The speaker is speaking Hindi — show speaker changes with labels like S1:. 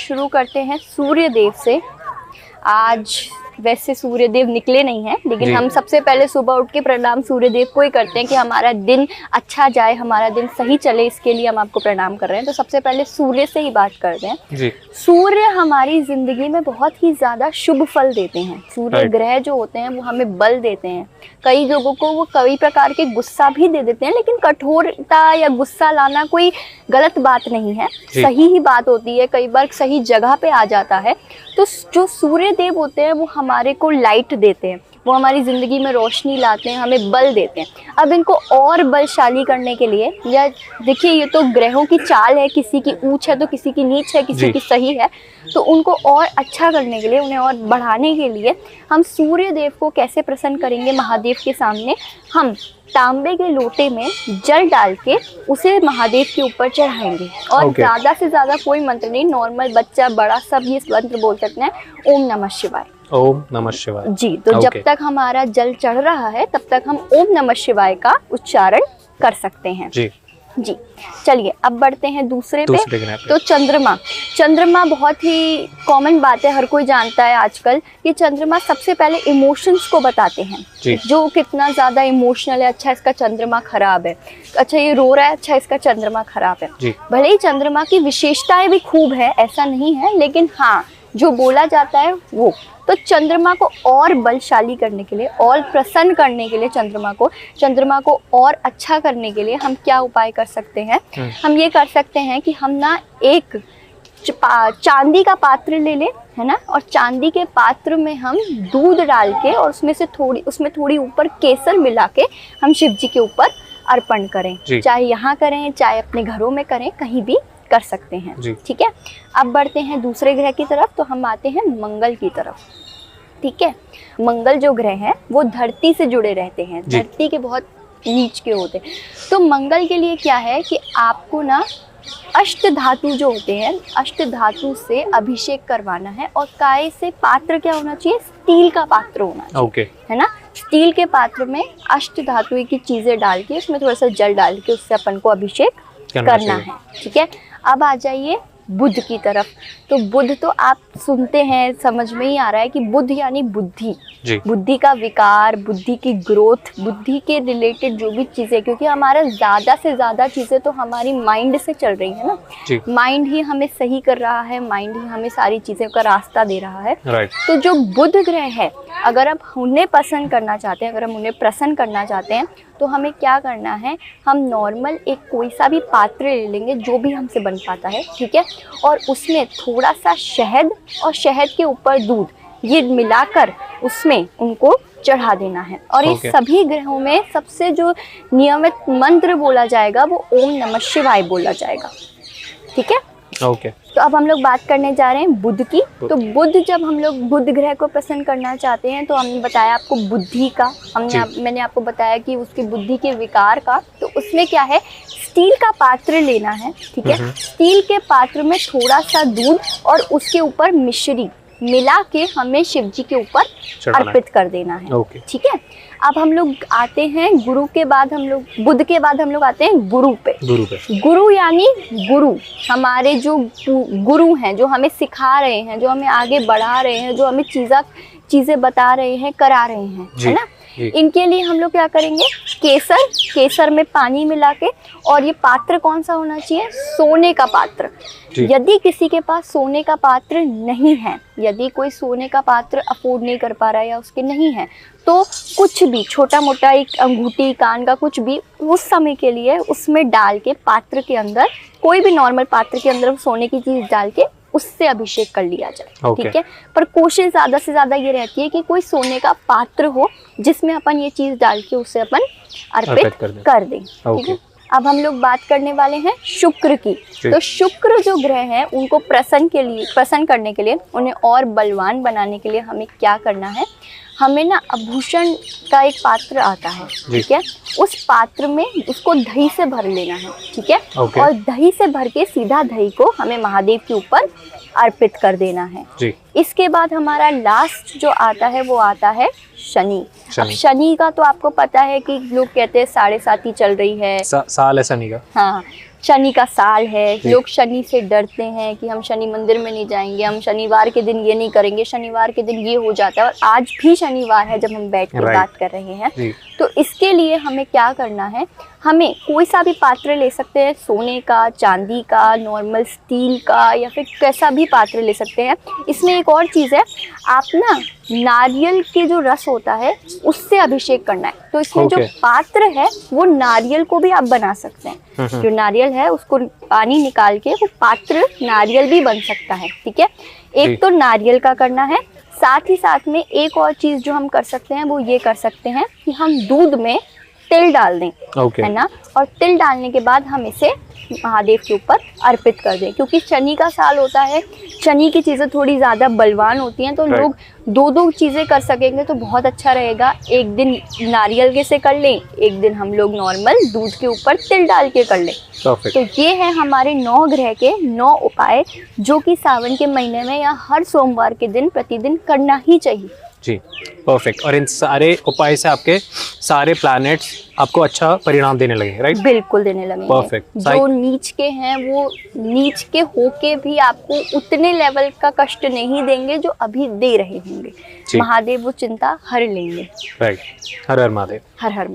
S1: शुरू करते हैं सूर्य देव से। आज वैसे सूर्य देव निकले नहीं हैं, लेकिन हम सबसे पहले सुबह उठ के प्रणाम सूर्य देव को ही करते हैं कि हमारा दिन अच्छा जाए, हमारा दिन सही चले, इसके लिए हम आपको प्रणाम कर रहे हैं। तो सबसे पहले सूर्य से ही बात करते हैं जी। सूर्य हमारी जिंदगी में बहुत ही ज्यादा शुभ फल देते हैं। सूर्य ग्रह जो होते हैं वो हमें बल देते हैं। कई लोगों को वो कई प्रकार के गुस्सा भी दे देते हैं, लेकिन कठोरता या गुस्सा लाना कोई गलत बात नहीं है, सही ही बात होती है। कई बार सही जगह पे आ जाता है। तो जो सूर्य देव होते हैं वो हमारे को लाइट देते हैं, वो हमारी ज़िंदगी में रोशनी लाते हैं, हमें बल देते हैं। अब इनको और बलशाली करने के लिए, या देखिए ये तो ग्रहों की चाल है, किसी की ऊंच है तो किसी की नीच है, किसी की सही है, तो उनको और अच्छा करने के लिए, उन्हें और बढ़ाने के लिए हम सूर्य देव को कैसे प्रसन्न करेंगे। महादेव के सामने हम तांबे के लोटे में जल डाल के उसे महादेव के ऊपर चढ़ाएंगे। और ज़्यादा से ज़्यादा कोई मंत्र नहीं, नॉर्मल बच्चा बड़ा सब ये मंत्र बोल सकते हैं, ओम नमः शिवाय।
S2: ओम नमः शिवाय
S1: जी। तो जब तक हमारा जल चढ़ रहा है तब तक हम ओम नमः शिवाय का उच्चारण कर सकते हैं जी। जी चलिए अब बढ़ते हैं दूसरे पे। तो चंद्रमा, चंद्रमा बहुत ही कॉमन बात है, हर कोई जानता है आजकल। ये चंद्रमा सबसे पहले इमोशंस को बताते हैं, जो कितना ज्यादा इमोशनल है, अच्छा इसका चंद्रमा खराब है, अच्छा ये रो रहा है, अच्छा इसका चंद्रमा खराब है। भले ही चंद्रमा की विशेषताएं भी खूब है, ऐसा नहीं है, लेकिन हाँ जो बोला जाता है वो। तो चंद्रमा को और बलशाली करने के लिए, और प्रसन्न करने के लिए, चंद्रमा को और अच्छा करने के लिए हम क्या उपाय कर सकते हैं। हम ये कर सकते हैं कि हम ना एक चांदी का पात्र ले लें, है ना, और चांदी के पात्र में हम दूध डाल के और उसमें थोड़ी ऊपर केसर मिला के हम शिव जी के ऊपर अर्पण करें। चाहे यहाँ करें, चाहे अपने घरों में करें, कहीं भी कर सकते हैं। ठीक है। अब बढ़ते हैं दूसरे ग्रह की तरफ। तो हम आते हैं मंगल की तरफ। ठीक है। मंगल जो ग्रह है वो धरती से जुड़े रहते हैं, धरती के बहुत नीच के होते हैं। तो मंगल के लिए क्या है कि आपको ना अष्ट धातु जो होते हैं, अष्ट धातु से अभिषेक करवाना है। और काय से पात्र क्या होना चाहिए, स्टील का पात्र होना चाहिए, है ना। स्टील के पात्र में अष्ट धातु की चीजें डाल के, उसमें थोड़ा सा जल डाल के उससे अपन को अभिषेक करना है। ठीक है। अब आ जाइए बुध की तरफ। तो बुध तो आप सुनते हैं, समझ में ही आ रहा है कि बुध यानी बुद्धि, बुद्धि का विकार, बुद्धि की ग्रोथ, बुद्धि के रिलेटेड जो भी चीजें, क्योंकि हमारा ज्यादा से ज्यादा चीजें तो हमारी माइंड से चल रही है ना। माइंड ही हमें सही कर रहा है, माइंड ही हमें सारी चीजों का रास्ता दे रहा है। तो जो बुध ग्रह है, अगर आप उन्हें पसंद करना चाहते हैं, अगर हम उन्हें प्रसन्न करना चाहते हैं, तो हमें क्या करना है, हम नॉर्मल एक कोई सा भी पात्र ले लेंगे जो भी हमसे बन पाता है। ठीक है। और उसमें थोड़ा सा शहद और शहद के ऊपर दूध, ये मिलाकर उसमें उनको चढ़ा देना है। और ये सभी ग्रहों में सबसे जो नियमित मंत्र बोला जाएगा वो ओम नमः शिवाय बोला जाएगा। ठीक है। तो अब हम लोग बात करने जा रहे हैं बुध की। तो बुध, जब हम लोग बुध ग्रह को प्रसन्न करना चाहते हैं, तो हमने बताया आपको बुद्धि का, मैंने आपको बताया कि उसकी बुद्धि के विकार का। तो उसमें क्या है, स्टील का पात्र लेना है। ठीक है। स्टील के पात्र में थोड़ा सा दूध और उसके ऊपर मिश्री मिला के हमें शिव जी के ऊपर अर्पित कर देना है। ठीक है। अब हम लोग आते हैं गुरु के बाद, हम लोग बुध के बाद हम लोग आते हैं गुरु पे। गुरु यानी गुरु, हमारे जो गुरु हैं, जो हमें सिखा रहे हैं, जो हमें आगे बढ़ा रहे हैं, जो हमें चीजें बता रहे हैं, करा रहे हैं, है ना। इनके लिए हम लोग क्या करेंगे, केसर में पानी मिला के, और ये पात्र कौन सा होना चाहिए, सोने का पात्र। यदि किसी के पास सोने का पात्र नहीं है, यदि कोई सोने का पात्र अफोर्ड नहीं कर पा रहा है या उसके नहीं है, तो कुछ भी छोटा मोटा एक अंगूठी, कान का कुछ भी उस समय के लिए उसमें डाल के, पात्र के अंदर, कोई भी नॉर्मल पात्र के अंदर सोने की चीज डाल के उससे अभिषेक कर लिया जाए। ठीक है। पर कोशिश ज्यादा से ज्यादा ये रहती है कि कोई सोने का पात्र हो जिसमें अपन ये चीज डाल के उसे अपन अर्पित कर दें। ठीक है। अब हम लोग बात करने वाले हैं शुक्र की। तो शुक्र जो ग्रह है, उनको प्रसन्न करने के लिए, उन्हें और बलवान बनाने के लिए हमें क्या करना है, हमें ना आभूषण का एक पात्र आता है। ठीक है। उस पात्र में उसको दही से भर लेना है। ठीक है। और दही से भर के सीधा दही को हमें महादेव के ऊपर अर्पित कर देना है। इसके बाद हमारा लास्ट जो आता है वो आता है शनि। अब शनि का तो आपको पता है कि लोग कहते हैं 7.5 चल रही है,
S2: साल है शनि का।
S1: हाँ, शनि का साल है, लोग शनि से डरते हैं कि हम शनि मंदिर में नहीं जाएंगे, हम शनिवार के दिन ये नहीं करेंगे, शनिवार के दिन ये हो जाता है। और आज भी शनिवार है जब हम बैठ के बात कर रहे हैं। तो इसके लिए हमें क्या करना है, हमें कोई सा भी पात्र ले सकते हैं, सोने का, चांदी का, नॉर्मल स्टील का, या फिर कैसा भी पात्र ले सकते हैं। इसमें एक और चीज़ है, आप ना नारियल के जो रस होता है उससे अभिषेक करना है। तो इसमें जो पात्र है वो नारियल को भी आप बना सकते हैं। जो नारियल है उसको पानी निकाल के वो पात्र नारियल भी बन सकता है। ठीक है, एक तो नारियल का करना है। साथ ही साथ में एक और चीज़ जो हम कर सकते हैं वो ये कर सकते हैं कि हम दूध में तिल डाल दें, है ना, और तिल डालने के बाद हम इसे महादेव के ऊपर अर्पित कर दें। क्योंकि शनि का साल होता है, शनि की चीज़ें थोड़ी ज़्यादा बलवान होती हैं, तो लोग दो चीज़ें कर सकेंगे तो बहुत अच्छा रहेगा। एक दिन नारियल के से कर लें, एक दिन हम लोग नॉर्मल दूध के ऊपर तिल डाल के कर लें। तो ये है हमारे 9 ग्रह के 9 उपाय, जो कि सावन के महीने में या हर सोमवार के दिन प्रतिदिन करना ही चाहिए।
S2: जी, परफेक्ट। और इन सारे उपाय से आपके सारे प्लैनेट्स आपको अच्छा परिणाम देने लगे, राइट? बिल्कुल
S1: देने लगे। परफेक्ट। जो नीच के हैं वो नीच के होके भी आपको उतने लेवल का कष्ट नहीं देंगे जो अभी दे रहे होंगे। महादेव वो चिंता हर लेंगे।
S2: राइट। हर हर महादेव।
S1: हर हर।